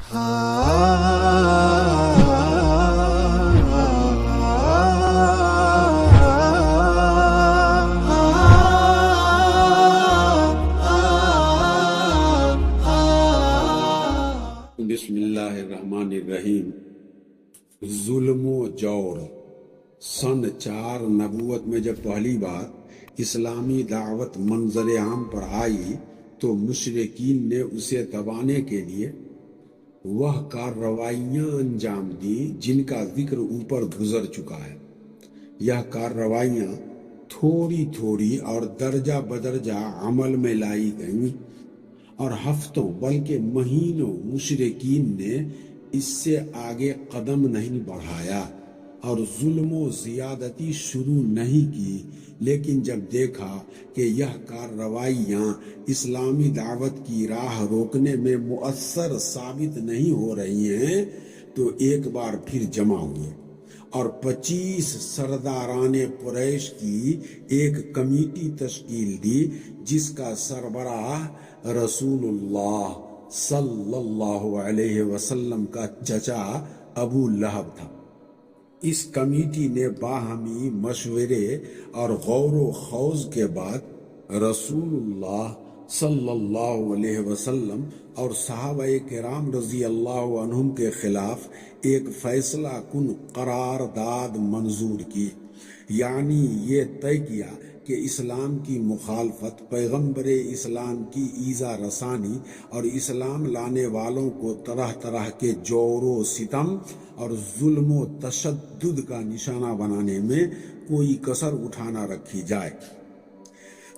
بسم اللہ الرحمن الرحیم۔ ظلم و جور۔ سن 4 نبوت میں جب پہلی بار اسلامی دعوت منظر عام پر آئی تو مشرکین نے اسے دبانے کے لیے وہ کارروائیاں انجام دیں جن کا ذکر اوپر گزر چکا ہے۔ یہ کارروائیاں تھوڑی تھوڑی اور درجہ بدرجہ عمل میں لائی گئیں اور ہفتوں بلکہ مہینوں مشرکین نے اس سے آگے قدم نہیں بڑھایا اور ظلم و زیادتی شروع نہیں کی، لیکن جب دیکھا کہ یہ کارروائیاں اسلامی دعوت کی راہ روکنے میں مؤثر ثابت نہیں ہو رہی ہیں تو ایک بار پھر جمع ہوئے اور 25 سرداران قریش کی ایک کمیٹی تشکیل دی جس کا سربراہ رسول اللہ صلی اللہ علیہ وسلم کا چچا ابو لہب تھا۔ اس کمیٹی نے باہمی مشورے اور غور و خوض کے بعد رسول اللہ صلی اللہ علیہ وسلم اور صحابہ کرام رضی اللہ عنہم کے خلاف ایک فیصلہ کن قرارداد منظور کی، یعنی یہ طے کیا کہ اسلام کی مخالفت، پیغمبر اسلام کی ایذا رسانی اور اسلام لانے والوں کو طرح طرح کے جور و ستم اور ظلم و تشدد کا نشانہ بنانے میں کوئی کسر اٹھا نہ رکھی جائے۔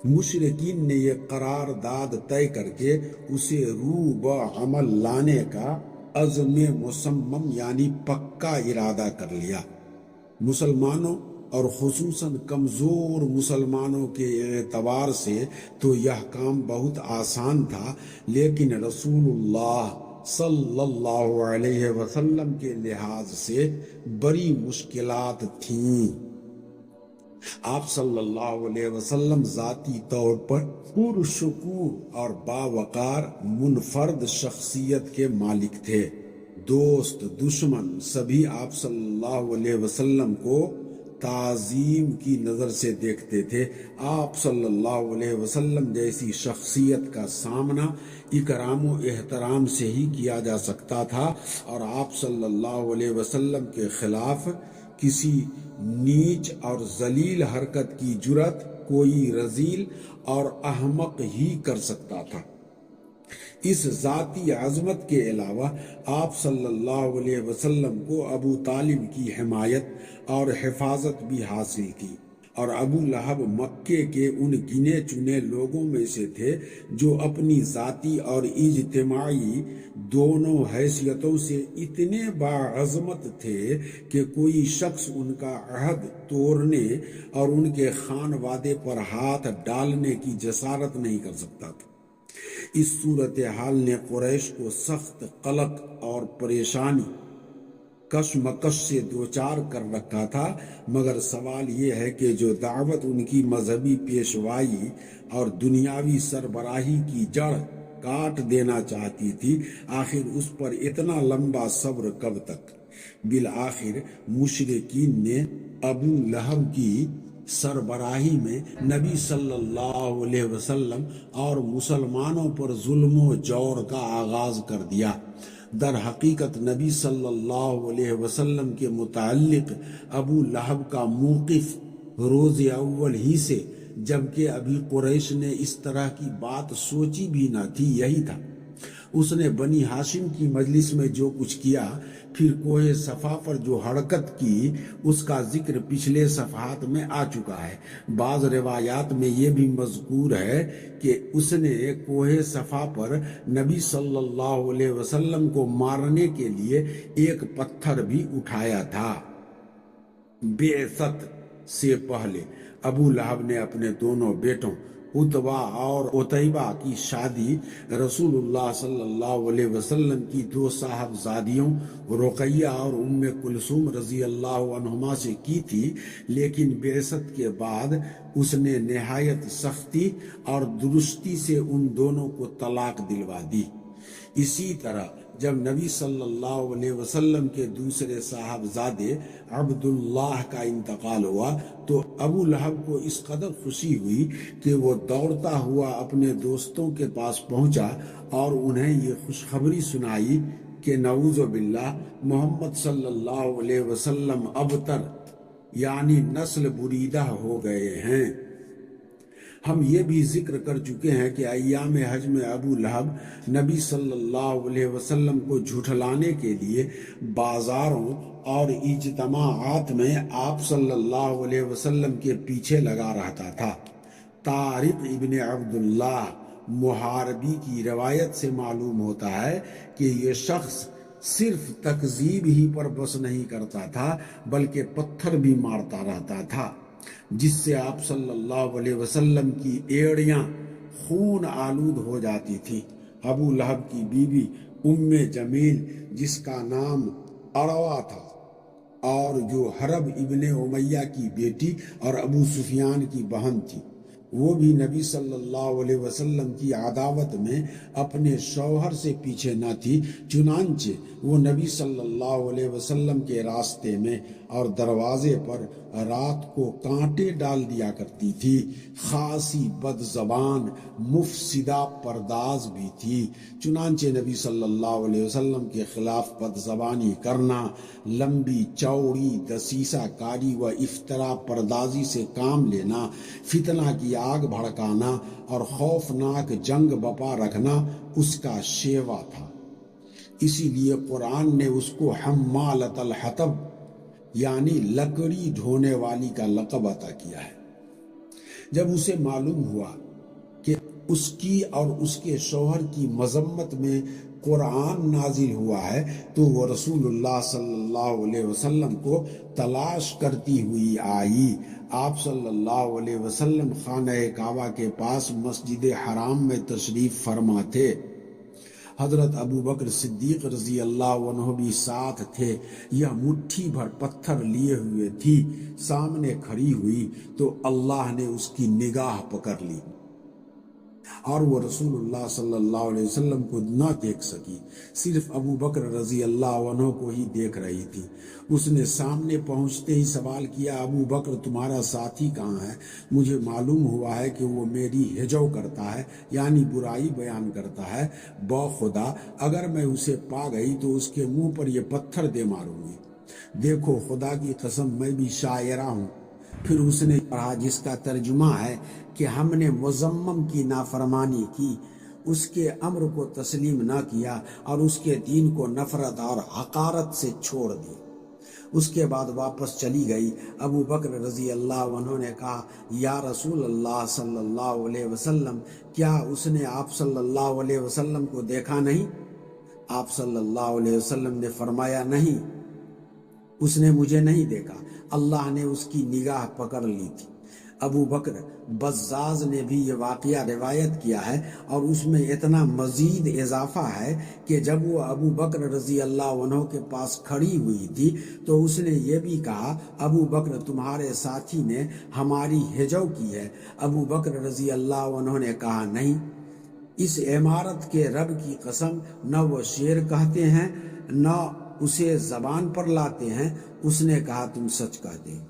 مشرکین نے یہ قرارداد طے کر کے اسے روح عمل لانے کا عزم مصمم یعنی پکا ارادہ کر لیا۔ مسلمانوں اور خصوصاً کمزور مسلمانوں کے اعتبار سے تو یہ کام بہت آسان تھا، لیکن رسول اللہ صلی اللہ علیہ وسلم کے لحاظ سے بڑی مشکلات تھیں۔ آپ صلی اللہ علیہ وسلم ذاتی طور پر پرشکوہ اور باوقار منفرد شخصیت کے مالک تھے۔ دوست دشمن سبھی آپ صلی اللہ علیہ وسلم کو تعظیم کی نظر سے دیکھتے تھے۔ آپ صلی اللہ علیہ وسلم جیسی شخصیت کا سامنا اکرام و احترام سے ہی کیا جا سکتا تھا اور آپ صلی اللہ علیہ وسلم کے خلاف کسی نیچ اور ذلیل حرکت کی جرات کوئی رذیل اور احمق ہی کر سکتا تھا۔ اس ذاتی عظمت کے علاوہ آپ صلی اللہ علیہ وسلم کو ابو طالب کی حمایت اور حفاظت بھی حاصل کی، اور ابو لہب مکے کے ان گنے چنے لوگوں میں سے تھے جو اپنی ذاتی اور اجتماعی دونوں حیثیتوں سے اتنے باعظمت تھے کہ کوئی شخص ان کا عہد توڑنے اور ان کے خانوادے پر ہاتھ ڈالنے کی جسارت نہیں کر سکتا تھا۔ اس صورتحال نے قریش کو سخت قلق اور پریشانی کشمکش سے دوچار کر رکھا تھا، مگر سوال یہ ہے کہ جو دعوت ان کی مذہبی پیشوائی اور دنیاوی سربراہی کی جڑ کاٹ دینا چاہتی تھی، آخر اس پر اتنا لمبا صبر کب تک؟ بالآخر مشرکین نے ابو لہب کی سربراہی میں نبی صلی اللہ علیہ وسلم اور مسلمانوں پر ظلم و جور کا آغاز کر دیا۔ در حقیقت نبی صلی اللہ علیہ وسلم کے متعلق ابو لہب کا موقف روز اول ہی سے، جبکہ ابھی قریش نے اس طرح کی بات سوچی بھی نہ تھی، یہی تھا۔ اس نے بنی ہاشم کی مجلس میں جو کچھ کیا، پھر کوہ صفا پر جو حرکت کی، اس کا ذکر پچھلے صفحات میں آ چکا ہے۔ بعض روایات میں یہ بھی مذکور ہے کہ اس نے کوہ صفا پر نبی صلی اللہ علیہ وسلم کو مارنے کے لیے ایک پتھر بھی اٹھایا تھا۔ بعثت سے پہلے ابو لہب نے اپنے دونوں بیٹوں عتبہ اور عتیبہ کی شادی رسول اللہ صلی اللہ علیہ وسلم کی 2 صاحبزادیوں رقیہ اور ام کلثوم رضی اللہ عنہما سے کی تھی، لیکن بعثت کے بعد اس نے نہایت سختی اور درستی سے ان دونوں کو طلاق دلوا دی۔ اسی طرح جب نبی صلی اللہ علیہ وسلم کے دوسرے صاحبزادے عبداللہ کا انتقال ہوا تو ابو لہب کو اس قدر خوشی ہوئی کہ وہ دوڑتا ہوا اپنے دوستوں کے پاس پہنچا اور انہیں یہ خوشخبری سنائی کہ نعوذ باللہ محمد صلی اللہ علیہ وسلم ابتر یعنی نسل بریدہ ہو گئے ہیں۔ ہم یہ بھی ذکر کر چکے ہیں کہ ایام حج میں ابو لہب نبی صلی اللہ علیہ وسلم کو جھٹلانے کے لیے بازاروں اور اجتماعات میں آپ صلی اللہ علیہ وسلم کے پیچھے لگا رہتا تھا۔ طارق ابن عبداللہ محاربی کی روایت سے معلوم ہوتا ہے کہ یہ شخص صرف تکذیب ہی پر بس نہیں کرتا تھا بلکہ پتھر بھی مارتا رہتا تھا، جس سے آپ صلی اللہ علیہ وسلم کی ایڑیاں خون آلود ہو جاتی تھی۔ ابو لہب کی بیوی ام جمیل، جس کا نام اروا تھا اور جو حرب ابن امیہ کی بیٹی اور ابو سفیان کی بہن تھی، وہ بھی نبی صلی اللہ علیہ وسلم کی عداوت میں اپنے شوہر سے پیچھے نہ تھی، چنانچہ وہ نبی صلی اللہ علیہ وسلم کے راستے میں اور دروازے پر رات کو کانٹے ڈال دیا کرتی تھی۔ خاصی بد زبان مفسدہ پرداز بھی تھی، چنانچہ نبی صلی اللہ علیہ وسلم کے خلاف بد زبانی کرنا، لمبی چوڑی دسیسہ کاری و افطرا پردازی سے کام لینا، فتنہ کی آگ بھڑکانا اور خوفناک جنگ بپا رکھنا اس کا شیوا تھا۔ اسی لیے قرآن نے اس کو حمالۃ الحطب یعنی لکڑی ڈھونے والی کا لقب عطا کیا ہے۔ جب اسے معلوم ہوا کہ اس کی اور اس کے شوہر کی مذمت میں قرآن نازل ہوا ہے تو وہ رسول اللہ صلی اللہ علیہ وسلم کو تلاش کرتی ہوئی آئی۔ آپ صلی اللہ علیہ وسلم خانہ کعبہ کے پاس مسجد حرام میں تشریف فرما تھے۔ حضرت ابو بکر صدیق رضی اللہ عنہ بھی ساتھ تھے۔ یہ مٹھی بھر پتھر لیے ہوئے تھی، سامنے کھڑی ہوئی تو اللہ نے اس کی نگاہ پکڑ لی اور وہ رسول اللہ صلی اللہ علیہ وسلم کو نہ دیکھ سکی، صرف ابو بکر رضی اللہ عنہ کو ہی دیکھ رہی تھی۔ اس نے سامنے پہنچتے ہی سوال کیا، ابو بکر تمہارا ساتھی کہاں ہے؟ مجھے معلوم ہوا ہے کہ وہ میری ہجو کرتا ہے یعنی برائی بیان کرتا ہے، خدا اگر میں اسے پا گئی تو اس کے منہ پر یہ پتھر دے ماروں گی۔ دیکھو خدا کی قسم میں بھی شاعرہ ہوں۔ پھر اس نے پڑھا جس کا ترجمہ ہے کہ ہم نے مزمم کی نافرمانی کی، اس کے امر کو تسلیم نہ کیا اور اس کے دین کو نفرت اور حقارت سے چھوڑ دی۔ اس کے بعد واپس چلی گئی۔ ابو بکر رضی اللہ عنہ نے کہا، یا رسول اللہ صلی اللہ علیہ وسلم، کیا اس نے آپ صلی اللہ علیہ وسلم کو دیکھا نہیں؟ آپ صلی اللہ علیہ وسلم نے فرمایا، نہیں، اس نے مجھے نہیں دیکھا، اللہ نے اس کی نگاہ پکڑ لی تھی۔ ابو بکر بزاز نے بھی یہ واقعہ روایت کیا ہے اور اس میں اتنا مزید اضافہ ہے کہ جب وہ ابو بکر رضی اللہ عنہ کے پاس کھڑی ہوئی تھی تو اس نے یہ بھی کہا، ابو بکر تمہارے ساتھی نے ہماری ہجو کی ہے؟ ابو بکر رضی اللہ عنہ نے کہا، نہیں، اس عمارت کے رب کی قسم نہ وہ شعر کہتے ہیں نہ اسے زبان پر لاتے ہیں۔ اس نے کہا، تم سچ کہتے ہو۔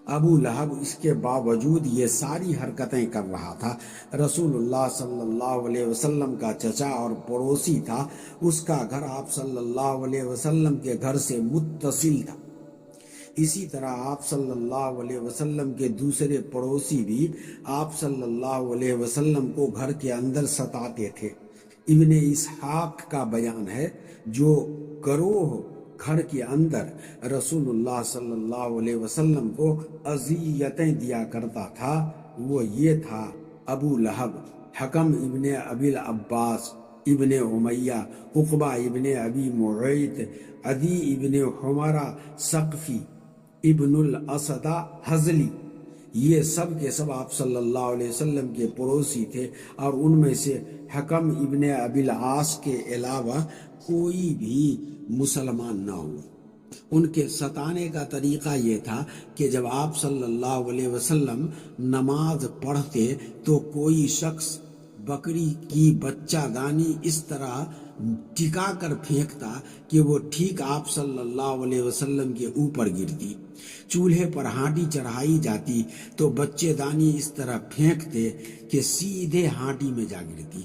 ابو لہب اس کے باوجود یہ ساری حرکتیں کر رہا تھا۔ رسول اللہ صلی اللہ علیہ وسلم کا چچا اور پڑوسی تھا، اس کا گھر آپ صلی اللہ علیہ وسلم کے گھر سے متصل تھا۔ اسی طرح آپ صلی اللہ علیہ وسلم کے دوسرے پڑوسی بھی آپ صلی اللہ علیہ وسلم کو گھر کے اندر ستاتے تھے۔ ابن اسحاق کا بیان ہے، جو گروہ گھر کے اندر رسول اللہ صلی اللہ علیہ وسلم کو اذیتیں دیا کرتا تھا، وہ یہ تھا: ابو لہب، حکم ابن ابی العباس ابن امیہ، عقبہ ابن ابی معیط، عدی ابن حمرہ ثقفی، ابن الاسدہ حزلی، یہ سب کے سب آپ صلی اللہ علیہ وسلم کے پڑوسی تھے، اور ان میں سے حکم ابن ابی العاص کے علاوہ کوئی بھی مسلمان نہ ہوئے۔ ان کے ستانے کا طریقہ یہ تھا کہ جب آپ صلی اللہ علیہ وسلم نماز پڑھتے تو کوئی شخص بکری کی بچہ دانی اس طرح ٹکا کر پھینکتا کہ وہ ٹھیک آپ صلی اللہ علیہ وسلم کے اوپر گرتی۔ چولہے پر ہانڈی چڑھائی جاتی تو بچے دانی اس طرح پھینکتے کہ سیدھے ہانڈی میں جا گرتی۔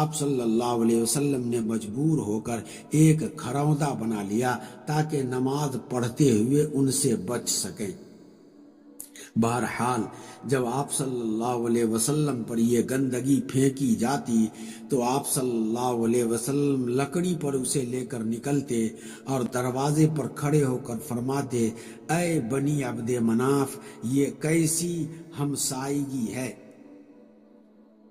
آپ صلی اللہ علیہ وسلم نے مجبور ہو کر ایک کھروندا بنا لیا تاکہ نماز پڑھتے ہوئے ان سے بچ سکیں۔ بہرحال جب آپ صلی اللہ علیہ وسلم پر یہ گندگی پھینکی جاتی تو آپ صلی اللہ علیہ وسلم لکڑی پر اسے لے کر نکلتے اور دروازے پر کھڑے ہو کر فرماتے، اے بنی عبد مناف، یہ کیسی ہمسائیگی ہے،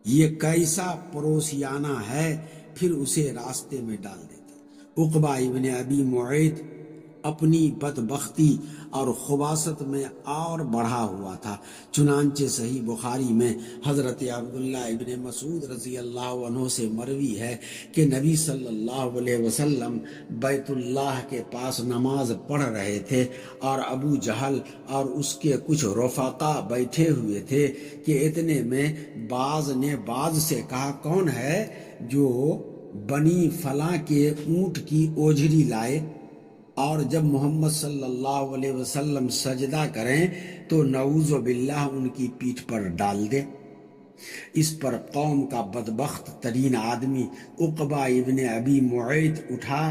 یہ کیسا پڑوسیانہ ہے، پھر اسے راستے میں ڈال دیتے۔ عقبہ ابن ابی معیط اپنی بدبختی اور خباثت میں اور بڑھا ہوا تھا، چنانچہ صحیح بخاری میں حضرت عبداللہ ابن مسعود رضی اللہ عنہ سے مروی ہے کہ نبی صلی اللہ علیہ وسلم بیت اللہ کے پاس نماز پڑھ رہے تھے اور ابو جہل اور اس کے کچھ رفقا بیٹھے ہوئے تھے کہ اتنے میں باز نے باز سے کہا، کون ہے جو بنی فلاں کے اونٹ کی اوجھری لائے اور جب محمد صلی اللہ علیہ وسلم سجدہ کریں تو نعوذ باللہ ان کی پیٹھ پر ڈال دے۔ اس پر قوم کا بدبخت ترین آدمی عقبہ ابن ابی معیط اٹھا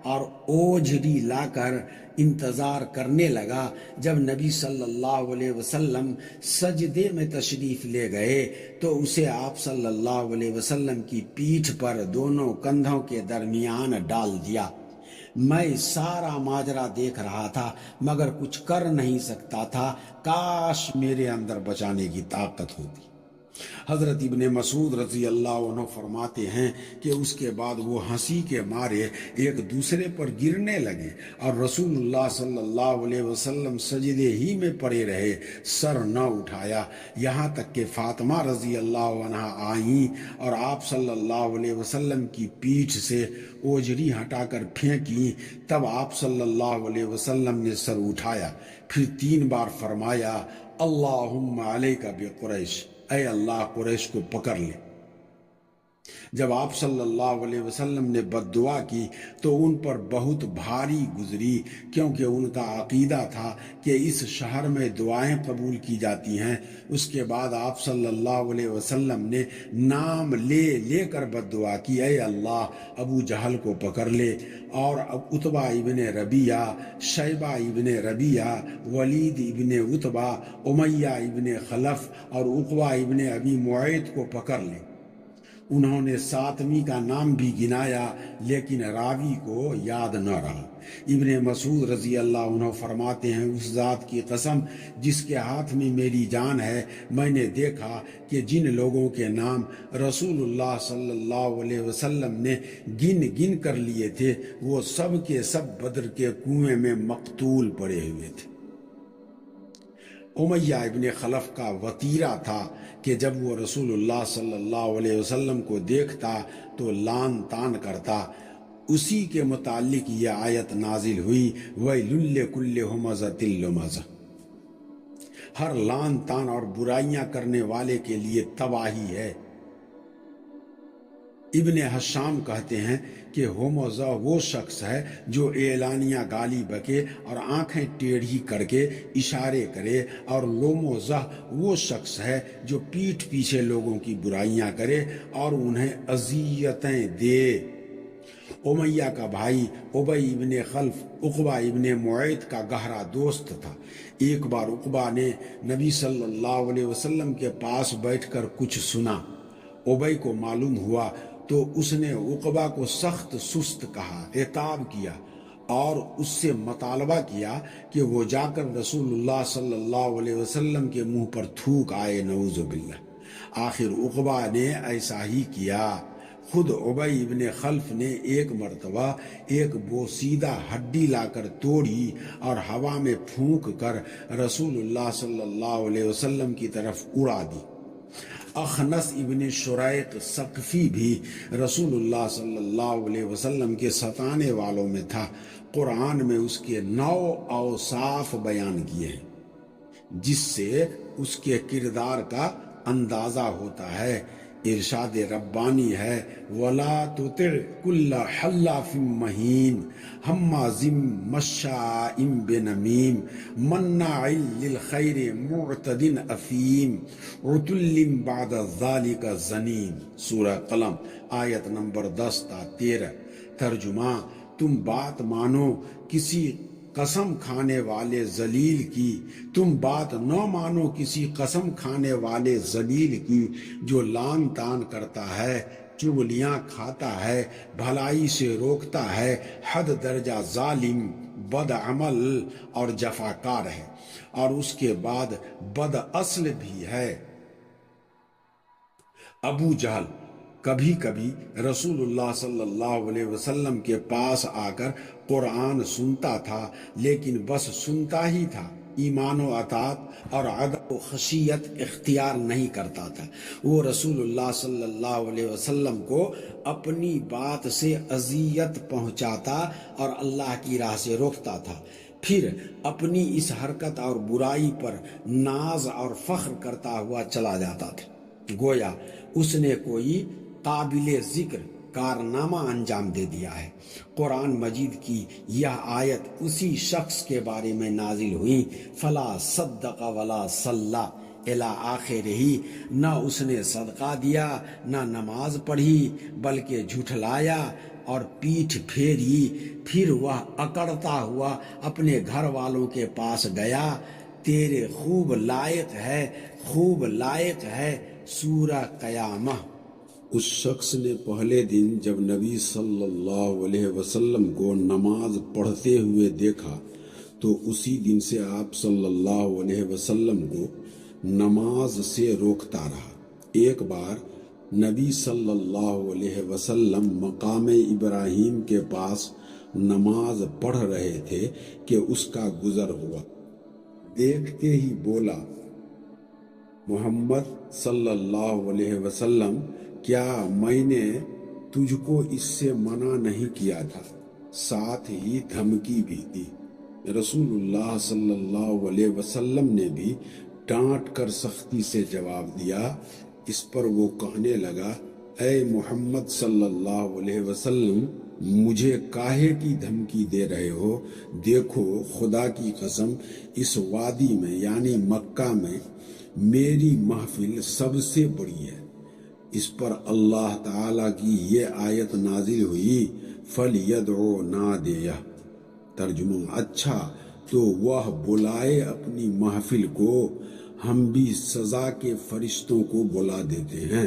اور اوجھری لا کر انتظار کرنے لگا۔ جب نبی صلی اللہ علیہ وسلم سجدے میں تشریف لے گئے تو اسے آپ صلی اللہ علیہ وسلم کی پیٹھ پر دونوں کندھوں کے درمیان ڈال دیا۔ میں سارا ماجرا دیکھ رہا تھا مگر کچھ کر نہیں سکتا تھا، کاش میرے اندر بچانے کی طاقت ہوتی۔ حضرت ابن مسعود رضی اللہ عنہ فرماتے ہیں کہ اس کے بعد وہ ہنسی کے مارے ایک دوسرے پر گرنے لگے اور رسول اللہ صلی اللہ علیہ وسلم سجدے ہی میں پڑے رہے، سر نہ اٹھایا، یہاں تک کہ فاطمہ رضی اللہ عنہ آئیں اور آپ صلی اللہ علیہ وسلم کی پیٹھ سے اوجری ہٹا کر پھینکی۔ تب آپ صلی اللہ علیہ وسلم نے سر اٹھایا، پھر 3 بار فرمایا، اللہم علیک بقریش، اے اللہ قریش کو پکڑ لے۔ جب آپ صلی اللہ علیہ وسلم نے بد دعا کی تو ان پر بہت بھاری گزری، کیونکہ ان کا عقیدہ تھا کہ اس شہر میں دعائیں قبول کی جاتی ہیں۔ اس کے بعد آپ صلی اللہ علیہ وسلم نے نام لے لے کر بد دعا کی، اے اللہ ابو جہل کو پکڑ لے اور عتبہ ابن ربیعہ، شیبہ ابن ربیعہ، ولید ابن عتبہ، امیہ ابن خلف اور عقبہ ابن ابی معیط کو پکڑ لے۔ انہوں نے 7ویں کا نام بھی گنایا لیکن راوی کو یاد نہ رہا۔ ابن مسعود رضی اللہ عنہ فرماتے ہیں، اس ذات کی قسم جس کے ہاتھ میں میری جان ہے، میں نے دیکھا کہ جن لوگوں کے نام رسول اللہ صلی اللہ علیہ وسلم نے گن گن کر لیے تھے وہ سب کے سب بدر کے کنویں میں مقتول پڑے ہوئے تھے۔ امیہ ابن خلف کا وطیرہ تھا کہ جب وہ رسول اللہ صلی اللہ علیہ وسلم کو دیکھتا تو لان تان کرتا۔ اسی کے متعلق یہ آیت نازل ہوئی، وَيْلٌ لِّكُلِّ ہُمَزَةٍ لُمَزَةٍ، ہر لان تان اور برائیاں کرنے والے کے لیے تباہی ہے۔ ابن حشام کہتے ہیں کہ ہوموزہ وہ شخص ہے جو اعلانیہ گالی بکے اور آنکھیں ٹیڑھی کر کے اشارے کرے، اور لوموزہ وہ شخص ہے جو پیٹھ پیچھے لوگوں کی برائیاں کرے اور انہیں اذیتیں دے۔ امیہ کا بھائی ابی ابن خلف عقبہ ابن معیط کا گہرا دوست تھا۔ ایک بار عقبہ نے نبی صلی اللہ علیہ وسلم کے پاس بیٹھ کر کچھ سنا، ابی کو معلوم ہوا تو اس نے عقبہ کو سخت سست کہا، عتاب کیا اور اس سے مطالبہ کیا کہ وہ جا کر رسول اللہ صلی اللہ علیہ وسلم کے منہ پر تھوک آئے، نعوذ باللہ۔ آخر عقبہ نے ایسا ہی کیا۔ خود ابی ابن خلف نے ایک مرتبہ ایک بوسیدہ ہڈی لا کر توڑی اور ہوا میں پھونک کر رسول اللہ صلی اللہ علیہ وسلم کی طرف اڑا دی۔ اخنس ابن شریق ثقفی بھی رسول اللہ صلی اللہ علیہ وسلم کے ستانے والوں میں تھا۔ قرآن میں اس کے 9 اوصاف بیان کیے ہیں جس سے اس کے کردار کا اندازہ ہوتا ہے ارشاد ربانی ہے وَلَا تُطِعْ كُلَّ حَلَّافٍ مَّهِينٍ ہَمَّازٍ مَّشَّاءٍ بِنَمِيمٍ مَّنَّاعٍ لِّلْخَيْرِ مُعْتَدٍ أَثِيمٍ عُتُلٍّ بَعْدَ ذَلِكَ زَنِيمٍ۔ سورہ قلم آیت نمبر 10 تا 13۔ ترجمہ: تم بات مانو کسی قسم کھانے والے ذلیل کی، تم بات نہ مانو کسی قسم کھانے والے ذلیل کی جو لان تان کرتا ہے، چغلیاں کھاتا ہے، بھلائی سے روکتا ہے، حد درجہ ظالم، بد عمل اور جفاکار ہے، اور اس کے بعد بد اصل بھی ہے۔ ابو جہل کبھی کبھی رسول اللہ صلی اللہ علیہ وسلم کے پاس آ کر قرآن سنتا تھا، لیکن بس سنتا ہی تھا، ایمان و اطاعت اور ادب و خشیت اختیار نہیں کرتا تھا۔ وہ رسول اللہ صلی اللہ علیہ وسلم کو اپنی بات سے اذیت پہنچاتا اور اللہ کی راہ سے روکتا تھا، پھر اپنی اس حرکت اور برائی پر ناز اور فخر کرتا ہوا چلا جاتا تھا، گویا اس نے کوئی قابل ذکر کارنامہ انجام دے دیا ہے۔ قرآن مجید کی یہ آیت اسی شخص کے بارے میں نازل ہوئی، فلا صدق ولا صلی الی آخر ہی، نہ اس نے صدقہ دیا نہ نماز پڑھی، بلکہ جھٹلایا اور پیٹھ پھیری، پھر وہ اکڑتا ہوا اپنے گھر والوں کے پاس گیا، تیرے خوب لائق ہے، خوب لائق ہے۔ سورہ قیامہ۔ اس شخص نے پہلے دن جب نبی صلی اللہ علیہ وسلم کو نماز پڑھتے ہوئے دیکھا تو اسی دن سے آپ صلی اللہ علیہ وسلم کو نماز سے روکتا رہا۔ ایک بار نبی صلی اللہ علیہ وسلم مقام ابراہیم کے پاس نماز پڑھ رہے تھے کہ اس کا گزر ہوا، دیکھتے ہی بولا، محمد صلی اللہ علیہ وسلم، کیا میں نے تجھ کو اس سے منع نہیں کیا تھا؟ ساتھ ہی دھمکی بھی دی۔ رسول اللہ صلی اللہ علیہ وسلم نے بھی ڈانٹ کر سختی سے جواب دیا۔ اس پر وہ کہنے لگا، اے محمد صلی اللہ علیہ وسلم، مجھے کاہے کی دھمکی دے رہے ہو؟ دیکھو، خدا کی قسم، اس وادی میں یعنی مکہ میں میری محفل سب سے بڑی ہے۔ اس پر اللہ تعالیٰ کی یہ آیت نازل ہوئی، فَلْيَدْعُ نَادِيَهُ۔ ترجمہ: اچھا تو وہ بلائے اپنی محفل کو، ہم بھی سزا کے فرشتوں کو بلا دیتے ہیں۔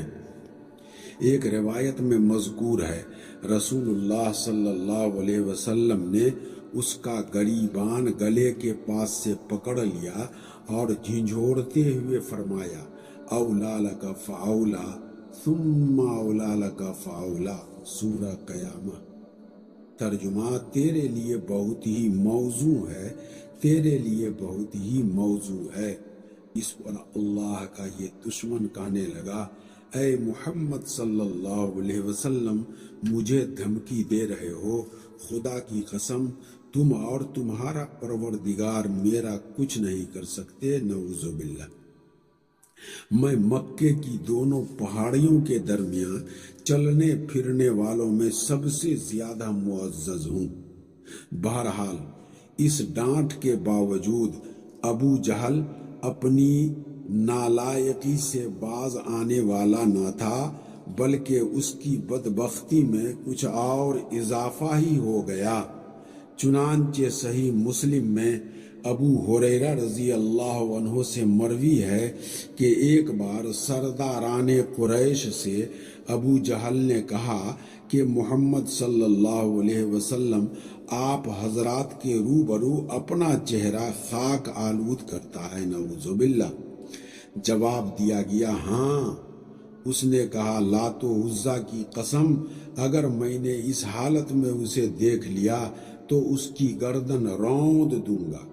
ایک روایت میں مذکور ہے، رسول اللہ صلی اللہ علیہ وسلم نے اس کا گریبان گلے کے پاس سے پکڑ لیا اور جھنجھوڑتے ہوئے فرمایا، اولا لک فاولا ثم اولا لک فاولا۔ سورہ قیامہ۔ ترجمہ: تیرے لیے بہت ہی موزوں ہے، تیرے لیے بہت ہی موزوں ہے۔ اس پر اللہ کا یہ دشمن کہنے لگا، اے محمد صلی اللہ علیہ وسلم، مجھے دھمکی دے رہے ہو؟ خدا کی قسم، تم اور تمہارا پروردگار میرا کچھ نہیں کر سکتے، نعوذ باللہ۔ میں مکے کی دونوں پہاڑیوں کے درمیان چلنے پھرنے والوں میں سب سے زیادہ معزز ہوں۔ بہرحال اس ڈانٹ کے باوجود ابو جہل اپنی نالائقی سے باز آنے والا نہ تھا، بلکہ اس کی بدبختی میں کچھ اور اضافہ ہی ہو گیا۔ چنانچہ صحیح مسلم میں ابو ہریرہ رضی اللہ عنہ سے مروی ہے کہ ایک بار سرداران قریش سے ابو جہل نے کہا کہ محمد صلی اللہ علیہ وسلم آپ حضرات کے روبرو اپنا چہرہ خاک آلود کرتا ہے، نعوذ باللہ۔ جواب دیا گیا، ہاں۔ اس نے کہا، لات و عزا کی قسم، اگر میں نے اس حالت میں اسے دیکھ لیا تو اس کی گردن روند دوں گا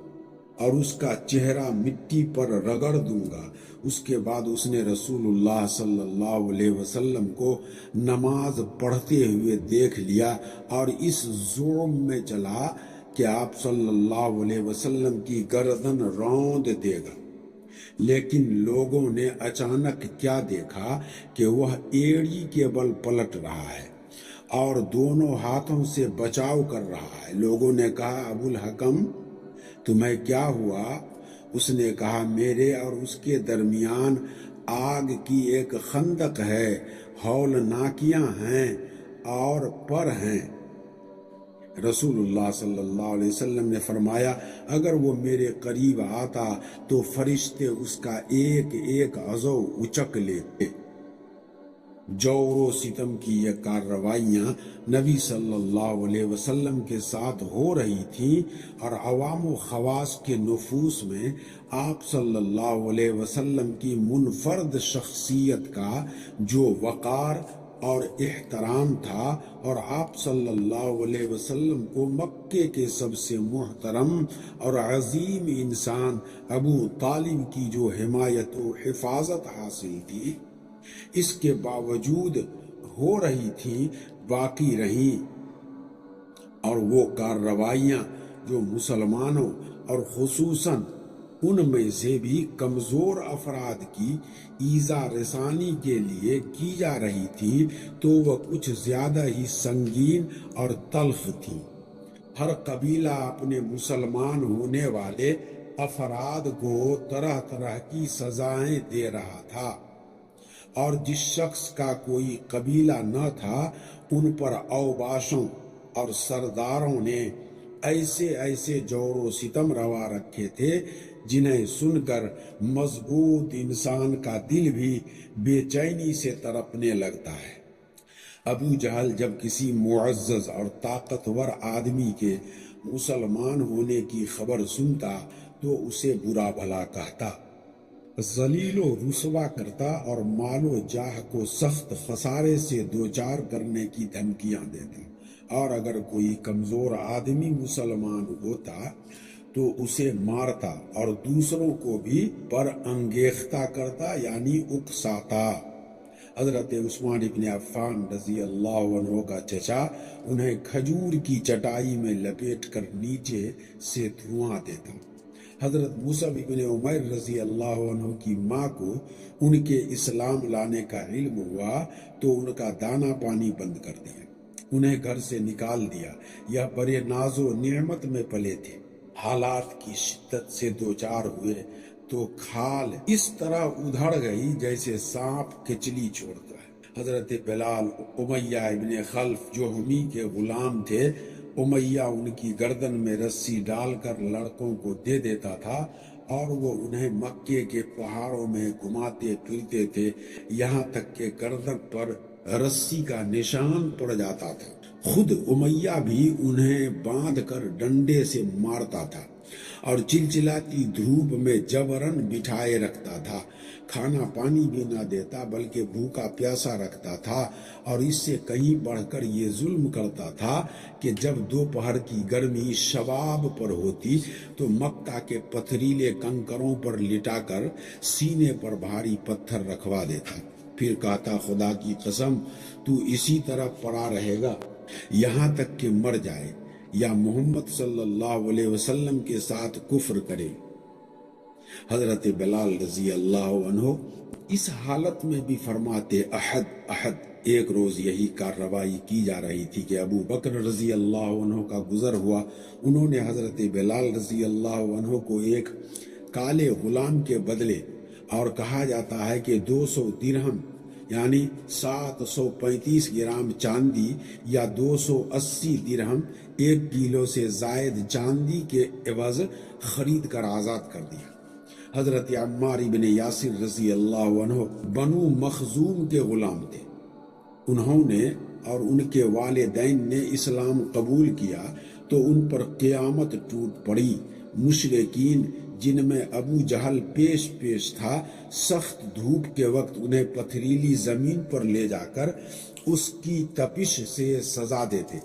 اور اس کا چہرہ مٹی پر رگڑ دوں گا۔ اس کے بعد اس نے رسول اللہ صلی اللہ علیہ وسلم کو نماز پڑھتے ہوئے دیکھ لیا اور اس زعم میں چلا کہ آپ صلی اللہ علیہ وسلم کی گردن روند دے گا۔ لیکن لوگوں نے اچانک کیا دیکھا کہ وہ ایڑی کے بل پلٹ رہا ہے اور دونوں ہاتھوں سے بچاؤ کر رہا ہے۔ لوگوں نے کہا ابو الحکم تمہیں کیا ہوا؟ اس نے کہا میرے اور اس کے درمیان آگ کی ایک خندق ہے، ہولناکیاں ہیں اور پر ہیں۔ رسول اللہ صلی اللہ علیہ وسلم نے فرمایا اگر وہ میرے قریب آتا تو فرشتے اس کا ایک ایک عضو اچک لیتے۔ جور و ستم کی یہ کارروائیاں نبی صلی اللہ علیہ وسلم کے ساتھ ہو رہی تھیں اور عوام و خواص کے نفوس میں آپ صلی اللہ علیہ وسلم کی منفرد شخصیت کا جو وقار اور احترام تھا اور آپ صلی اللہ علیہ وسلم کو مکے کے سب سے محترم اور عظیم انسان ابو طالب کی جو حمایت و حفاظت حاصل تھی، اس کے باوجود ہو رہی تھی باقی رہیں، اور وہ کارروائیاں جو مسلمانوں اور خصوصاً ان میں سے بھی کمزور افراد کی ایذا رسانی کے لیے کی جا رہی تھی تو وہ کچھ زیادہ ہی سنگین اور تلخ تھی۔ ہر قبیلہ اپنے مسلمان ہونے والے افراد کو طرح طرح کی سزائیں دے رہا تھا، اور جس شخص کا کوئی قبیلہ نہ تھا ان پر اوباشوں اور سرداروں نے ایسے جور و ستم روا رکھے تھے جنہیں سن کر مضبوط انسان کا دل بھی بے چینی سے تڑپنے لگتا ہے۔ ابو جہل جب کسی معزز اور طاقتور آدمی کے مسلمان ہونے کی خبر سنتا تو اسے برا بھلا کہتا، ذلیل و رسوا کرتا اور مال و جاہ کو سخت خسارے سے دوچار کرنے کی دھمکیاں دیتا، اور اگر کوئی کمزور آدمی مسلمان ہوتا تو اسے مارتا اور دوسروں کو بھی پر انگیختہ کرتا یعنی اکساتا۔ حضرت عثمان ابن عفان رضی اللہ عنہ کا چچا انہیں کھجور کی چٹائی میں لپیٹ کر نیچے سے دھواں دیتا۔ حضرت مصعب ابن عمیر رضی اللہ عنہ کی ماں کو ان کے اسلام لانے کا علم ہوا تو ان کا دانا پانی بند کر دیا، انہیں گھر سے نکال دیا۔ یہ بڑے ناز و نعمت میں پلے تھے، حالات کی شدت سے دوچار ہوئے تو کھال اس طرح ادھڑ گئی جیسے سانپ کچلی چھوڑتا ہے۔ حضرت بلال امیہ ابن خلف جو ہمی کے غلام تھے، امیہ ان کی گردن میں رسی ڈال کر لڑکوں کو دے دیتا تھا اور وہ انہیں مکے کے پہاڑوں میں گھماتے پھرتے تھے، یہاں تک کہ گردن پر رسی کا نشان پڑ جاتا تھا۔ خود امیہ بھی انہیں باندھ کر ڈنڈے سے مارتا تھا اور چلچلاتی دھوپ میں جبرن بٹھائے رکھتا تھا، کھانا پانی بھی نہ دیتا بلکہ بھوکا پیاسا رکھتا تھا، اور اس سے کہیں بڑھ کر یہ ظلم کرتا تھا کہ جب دوپہر کی گرمی شباب پر ہوتی تو مکہ کے پتھریلے کنکروں پر لٹا کر سینے پر بھاری پتھر رکھوا دیتا، پھر کہتا خدا کی قسم تو اسی طرح پڑا رہے گا یہاں تک کہ مر جائے یا محمد صلی اللہ علیہ وسلم کے ساتھ کفر کرے۔ حضرت بلال رضی اللہ عنہ اس حالت میں بھی فرماتے احد احد۔ ایک روز یہی کارروائی کی جا رہی تھی کہ ابو بکر رضی اللہ عنہ کا گزر ہوا۔ انہوں نے حضرت بلال رضی اللہ عنہ کو ایک کالے غلام کے بدلے، اور کہا جاتا ہے کہ 200 درہم یعنی 735 گرام چاندی یا 280 درہم 1 کلو سے زائد چاندی کے عوض خرید کر آزاد کر دیا۔ حضرت عمار ابن یاسر رضی اللہ عنہ بنو مخزوم کے غلام تھے، انہوں نے اور ان کے والدین نے اسلام قبول کیا تو ان پر قیامت ٹوٹ پڑی۔ مشرکین جن میں ابو جہل پیش تھا سخت دھوپ کے وقت انہیں پتھریلی زمین پر لے جا کر اس کی تپش سے سزا دیتے۔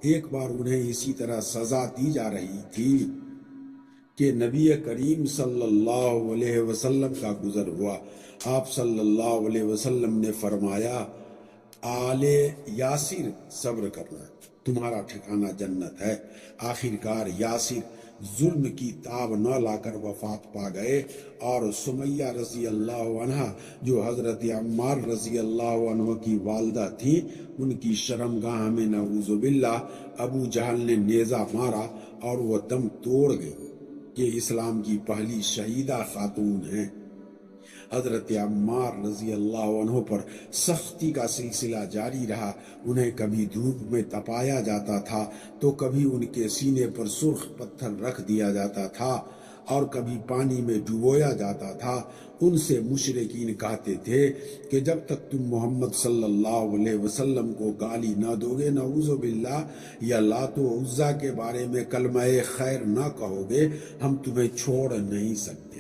ایک بار انہیں اسی طرح سزا دی جا رہی تھی کہ نبی کریم صلی اللہ علیہ وسلم کا گزر ہوا۔ آپ صلی اللہ علیہ وسلم نے فرمایا آل یاسر صبر کرنا، تمہارا ٹھکانہ جنت ہے۔ آخر کار یاسر ظلم کی تاب نہ لا کر وفات پا گئے، اور سمیہ رضی اللہ عنہ جو حضرت عمار رضی اللہ عنہ کی والدہ تھیں، ان کی شرمگاہ میں نعوذ باللہ ابو جہل نے نیزہ مارا اور وہ دم توڑ گئی کہ اسلام کی پہلی شہیدہ خاتون ہیں۔ حضرت عمار رضی اللہ عنہ پر سختی کا سلسلہ جاری رہا، انہیں کبھی دھوپ میں تپایا جاتا تھا تو کبھی ان کے سینے پر سرخ پتھر رکھ دیا جاتا تھا اور کبھی پانی میں ڈبویا جاتا تھا۔ ان سے مشرکین کہتے تھے کہ جب تک تم محمد صلی اللہ علیہ وسلم کو گالی نہ دو گے، نعوذ باللہ، یا لات و عزا کے بارے میں کلمہ خیر نہ کہو گے، ہم تمہیں چھوڑ نہیں سکتے۔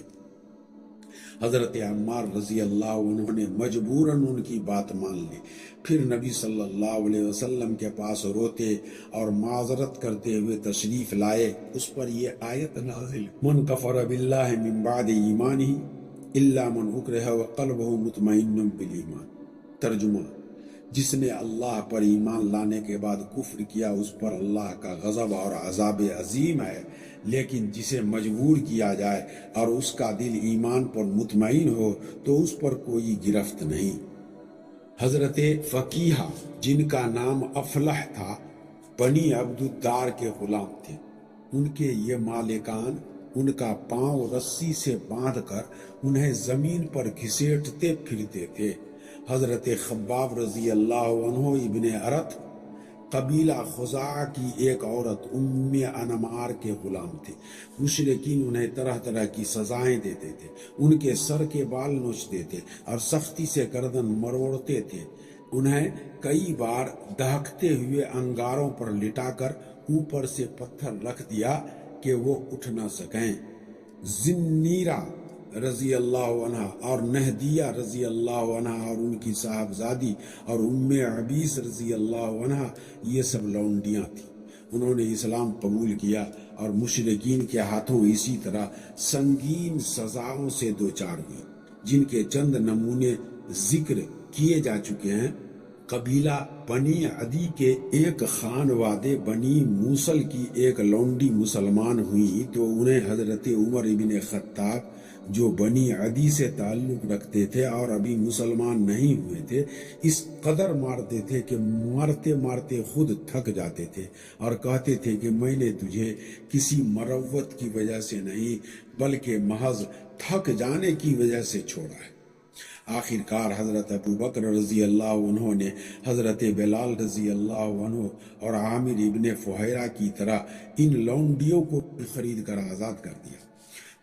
حضرت عمار رضی اللہ عنہ نے مجبوراً ان کی بات مان لی، پھر نبی صلی اللہ علیہ وسلم کے پاس روتے اور معذرت کرتے ہوئے تشریف لائے۔ اس پر یہ آیت نازل، من کفر باللہ من بعد ایمانہ الا من اکرہ وقلبہ مطمئن بالایمان۔ ترجمہ، جس نے اللہ پر ایمان لانے کے بعد کفر کیا اس پر اللہ کا غضب اور عذاب عظیم ہے، لیکن جسے مجبور کیا جائے اور اس کا دل ایمان پر مطمئن ہو تو اس پر کوئی گرفت نہیں۔ حضرت فقیہ جن کا نام افلح تھا، بنی عبد الدار کے غلام تھے۔ ان کے یہ مالکان ان کا پاؤں رسی سے باندھ کر انہیں زمین پر گھسیٹتے پھرتے تھے۔ حضرت خباب رضی اللہ عنہ ابن ارت قبیلہ خزاعہ کی ایک عورت ام انمار کے غلام تھے۔ مشرکین انہیں طرح طرح کی سزائیں دیتے تھے، ان کے سر کے بال نوچتے تھے اور سختی سے گردن مروڑتے تھے۔ انہیں کئی بار دہکتے ہوئے انگاروں پر لٹا کر اوپر سے پتھر رکھ دیا کہ وہ اٹھ نہ سکیں۔ زنیرہ رضی اللہ عنہ اور نہدیہ رضی اللہ عنہ اور ان کی صاحبزادی اور ام عبیس رضی اللہ عنہ، یہ سب لونڈیاں تھیں۔ انہوں نے اسلام قبول کیا اور مشرکین کے ہاتھوں اسی طرح سنگین سزاؤں سے دوچار ہوئی، جن کے چند نمونے ذکر کیے جا چکے ہیں۔ قبیلہ بنی عدی کے ایک خانوادے بنی موصل کی ایک لونڈی مسلمان ہوئی تو انہیں حضرت عمر ابن خطاب جو بنی عدی سے تعلق رکھتے تھے اور ابھی مسلمان نہیں ہوئے تھے، اس قدر مارتے تھے کہ مارتے مارتے خود تھک جاتے تھے اور کہتے تھے کہ میں نے تجھے کسی مروت کی وجہ سے نہیں بلکہ محض تھک جانے کی وجہ سے چھوڑا ہے۔ آخر کار حضرت ابو بکر رضی اللہ عنہ نے حضرت بلال رضی اللہ عنہ اور عامر ابن فہیرہ کی طرح ان لونڈیوں کو خرید کر آزاد کر دیا۔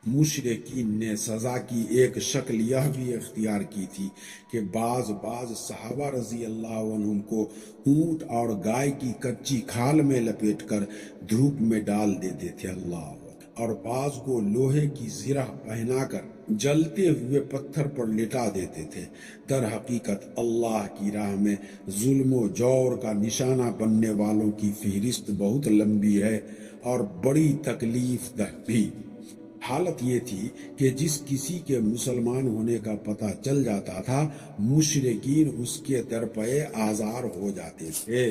مشرکین نے سزا کی ایک شکل یہ بھی اختیار کی تھی کہ بعض صحابہ رضی اللہ عنہم کو اونٹ اور گائے کی کچی کھال میں لپیٹ کر دھوپ میں ڈال دیتے تھے، اللہ، اور بعض کو لوہے کی زرہ پہنا کر جلتے ہوئے پتھر پر لٹا دیتے تھے۔ در حقیقت اللہ کی راہ میں ظلم و جور کا نشانہ بننے والوں کی فہرست بہت لمبی ہے اور بڑی تکلیف دہ بھی۔ حالت یہ تھی کہ جس کسی کے مسلمان ہونے کا پتہ چل جاتا تھا، مشرکین اس کے در پہ آزار ہو جاتے تھے۔